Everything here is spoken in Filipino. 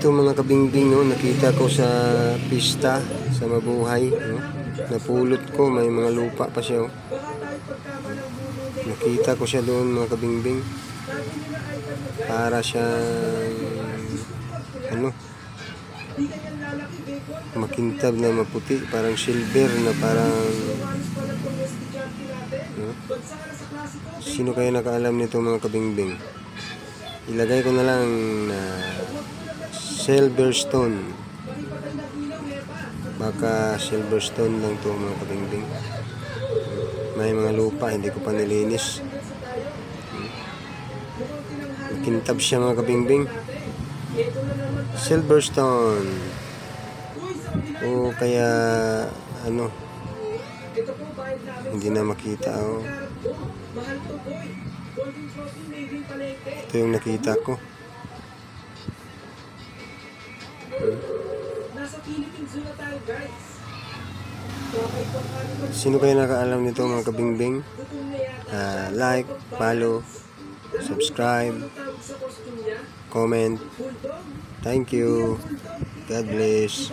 Ito mga kabingbing, no, nakita ko sa pista sa Mabuhay, no, napulot ko, may mga lupa pa siya, oh. Nakita ko siya doon mga kabingbing, para siya makintab na maputi, parang silver na parang, no? Sino kaya nakaalam nito mga kabingbing? Ilagay ko na lang na Silverstone. Baka Silverstone lang to mga kabingbing. May mga lupa, hindi ko pa nilinis. Makintab siya mga kabingbing. Silverstone. O kaya hindi na makita, oh. Ito yung nakita ko. Sino kayo nakaalam nito mga kabingbing? Like, follow, subscribe, comment. Thank you. God bless.